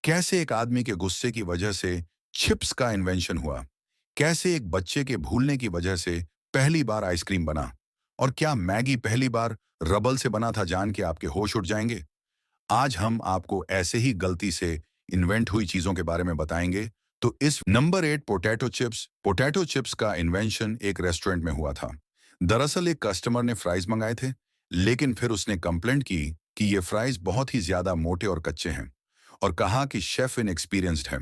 कैसे एक आदमी के गुस्से की वजह से चिप्स का इन्वेंशन हुआ, कैसे एक बच्चे के भूलने की वजह से पहली बार आइसक्रीम बना, और क्या मैगी पहली बार रबल से बना था जान के आपके होश उड़ जाएंगे। आज हम आपको ऐसे ही गलती से इन्वेंट हुई चीजों के बारे में बताएंगे। तो इस नंबर 8, पोटैटो चिप्स का इन्वेंशन एक रेस्टोरेंट में हुआ था। दरअसल एक कस्टमर ने फ्राइज मंगाए थे, लेकिन फिर उसने कंप्लेंट की कि ये फ्राइज बहुत ही ज्यादा मोटे और कच्चे हैं, और कहा कि शेफ इनएक्सपीरियंस्ड है।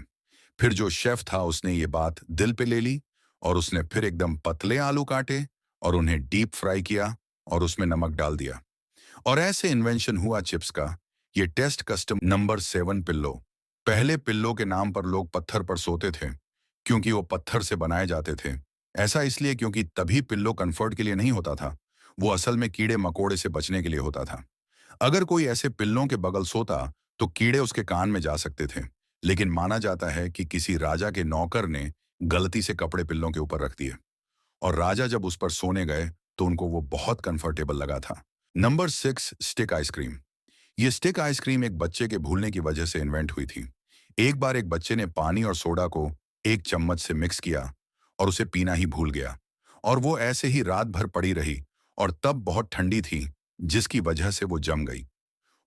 फिर जो शेफ था उसने ये बात दिल पे ले ली, और उसने फिर एकदम पतले आलू काटे और उन्हें डीप फ्राई किया और उसमें नमक डाल दिया। और ऐसे इन्वेंशन हुआ चिप्स का। ये टेस्ट कस्टम नंबर 7, पिल्लो। पहले पिल्लो के नाम पर लोग पत्थर पर सोते थे, क्योंकि वो पत्थर से बनाए जाते थे। ऐसा इसलिए क्योंकि तभी पिल्लो कंफर्ट के लिए नहीं होता था, वो असल में कीड़े मकोड़े से बचने के लिए होता था। अगर कोई ऐसे पिल्लों के बगल सोता तो कीड़े उसके कान में जा सकते थे। लेकिन माना जाता है कि किसी राजा के नौकर ने गलती से कपड़े पिल्लों के ऊपर रख दिए, और राजा जब उस पर सोने गए तो उनको वो बहुत कंफर्टेबल लगा था। Number 6, stick ice cream. ये स्टिक आइसक्रीम एक बच्चे के भूलने की वजह से इन्वेंट हुई थी। एक बार एक बच्चे ने पानी और सोडा को एक चम्मच से मिक्स किया और उसे पीना ही भूल गया, और वो ऐसे ही रात भर पड़ी रही, और तब बहुत ठंडी थी, जिसकी वजह से वो जम गई।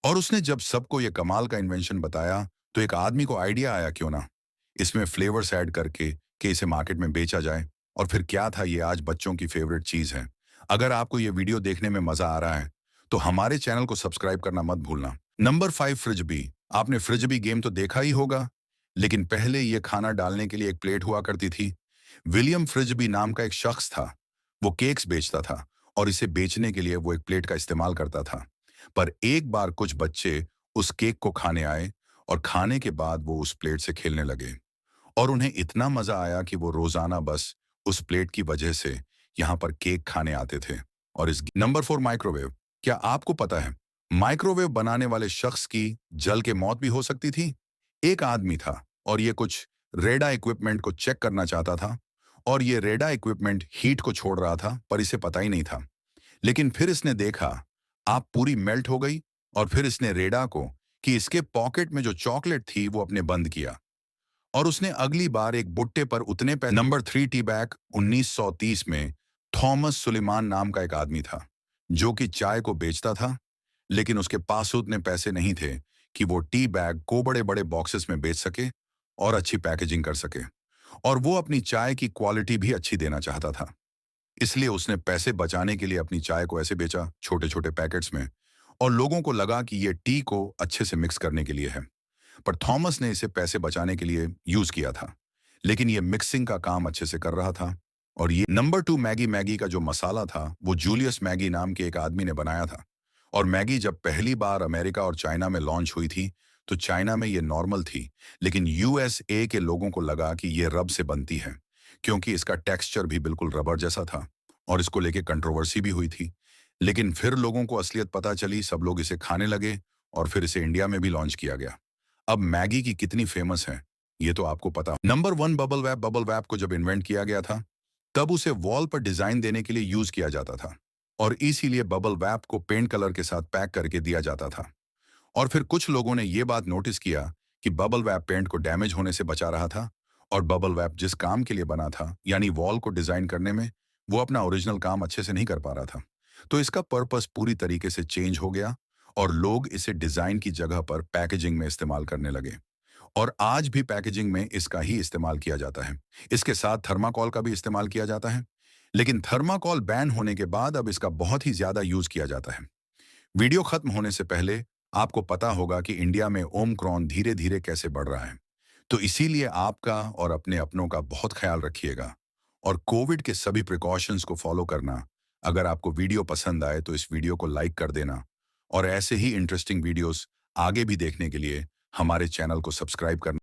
और उसने जब सबको ये कमाल का इन्वेंशन बताया तो एक आदमी को आइडिया आया, क्यों ना इसमें फ्लेवर्स ऐड करके कि इसे मार्केट में बेचा जाए। और फिर क्या था, ये आज बच्चों की फेवरेट चीज है। अगर आपको ये वीडियो देखने में मजा आ रहा है तो हमारे चैनल को सब्सक्राइब करना मत भूलना। नंबर 5, फ्रिजबी। आपने फ्रिजबी गेम तो देखा ही होगा, लेकिन पहले ये खाना डालने के लिए एक प्लेट हुआ करती थी। विलियम फ्रिजबी नाम का एक शख्स था। वो केक्स बेचता था, और इसे बेचने के लिए वो एक प्लेट का इस्तेमाल करता था। पर एक बार कुछ बच्चे उस केक को खाने आए, और खाने के बाद वो उस प्लेट से खेलने लगे, और उन्हें इतना मजा आया कि वो रोजाना बस उस प्लेट की वजह से यहाँ पर केक खाने आते थे। और इस नंबर 4, माइक्रोवेव। क्या आपको पता है, माइक्रोवेव बनाने वाले शख्स की जल के मौत भी हो सकती थी। एक आदमी था, और ये कुछ रेडा इक्विपमेंट को चेक करना चाहता था, और ये रेडा इक्विपमेंट हीट को छोड़ रहा था, पर इसे पता ही नहीं था। लेकिन फिर इसने देखा आप पूरी मेल्ट हो गई, और फिर इसने रेडा को कि इसके पॉकेट में जो चॉकलेट थी वो अपने बंद किया, और उसने अगली बार एक बुट्टे पर उतने पैसे। Number 3, tea bag. 1930 में थॉमस सुलेमान नाम का एक आदमी था, जो कि चाय को बेचता था, लेकिन उसके पास उतने पैसे नहीं थे कि वो टी बैग को बड़े बड़े बॉक्सेस में बेच सके और अच्छी पैकेजिंग कर सके। और वो अपनी चाय की क्वालिटी भी अच्छी देना चाहता था, इसलिए उसने पैसे बचाने के लिए अपनी चाय को ऐसे बेचा, छोटे छोटे पैकेट्स में। और लोगों को लगा कि ये टी को अच्छे से मिक्स करने के लिए है, पर थॉमस ने इसे पैसे बचाने के लिए यूज किया था। लेकिन ये मिक्सिंग का काम अच्छे से कर रहा था। और ये नंबर 2, मैगी। मैगी का जो मसाला था वो जूलियस मैगी नाम के एक आदमी ने बनाया था। और मैगी जब पहली बार अमेरिका और चाइना में लॉन्च हुई थी तो चाइना में ये नॉर्मल थी, लेकिन यूएसए के लोगों को लगा कि ये रब से बनती है, क्योंकि इसका टेक्सचर भी बिल्कुल रबर जैसा था, और इसको लेके कंट्रोवर्सी भी हुई थी। लेकिन फिर लोगों को असलियत पता चली, सब लोग इसे खाने लगे, और फिर इसे इंडिया में भी लॉन्च किया गया। अब मैगी की कितनी फेमस है ये तो आपको पता। Number 1, bubble wrap. Bubble wrap को जब इन्वेंट किया गया था तब उसे वॉल पर डिजाइन देने के लिए यूज किया जाता था, और इसीलिए बबल रैप को पेंट कलर के साथ पैक करके दिया जाता था। और फिर कुछ लोगों ने यह बात नोटिस किया कि बबल रैप पेंट को डैमेज होने से बचा रहा था, और बबल रैप जिस काम के लिए बना था, यानी वॉल को डिजाइन करने में, वो अपना ओरिजिनल काम अच्छे से नहीं कर पा रहा था। तो इसका पर्पस पूरी तरीके से चेंज हो गया, और लोग इसे डिजाइन की जगह पर पैकेजिंग में इस्तेमाल करने लगे। और आज भी पैकेजिंग में इसका ही इस्तेमाल किया जाता है। इसके साथ थर्माकोल का भी इस्तेमाल किया जाता है, लेकिन थर्माकोल बैन होने के बाद अब इसका बहुत ही ज्यादा यूज किया जाता है। वीडियो खत्म होने से पहले आपको पता होगा कि इंडिया में ओमक्रॉन धीरे धीरे कैसे बढ़ रहा है। तो इसीलिए आपका और अपने अपनों का बहुत ख्याल रखिएगा, और कोविड के सभी प्रिकॉशंस को फॉलो करना। अगर आपको वीडियो पसंद आए तो इस वीडियो को लाइक कर देना, और ऐसे ही इंटरेस्टिंग वीडियोस आगे भी देखने के लिए हमारे चैनल को सब्सक्राइब करना।